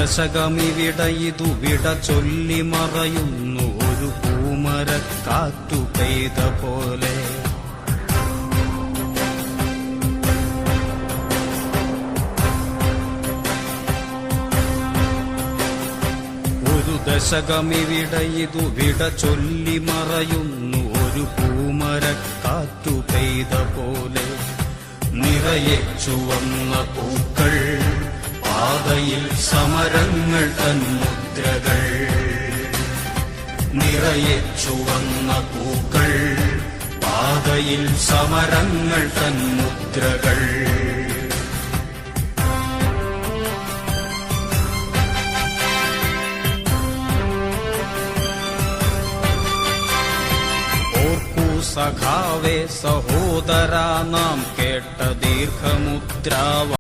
ദശകമിവിടയിതു വിട ചൊല്ലി മറയുന്നു ഒരു പൂമരക്കാറ്റു പെയ്ത പോലെ. ഒരു ദശകമിവിടയിതു വിട ചൊല്ലി മറയുന്നു ഒരു പൂമരക്കാറ്റു പെയ്ത പോലെ. നിറയെ ചുവന്ന പൂക്കൾ, പാതയിൽ സമരങ്ങൾ തൻ മുദ്രകൾ. നിറയെ ചുവന്ന പൂക്കൾ, പാതയിൽ സമരങ്ങൾ തൻ മുദ്രകൾ. സഖാവേ സഹോദരാ നാം കേട്ട ദീർഘമുദ്രാ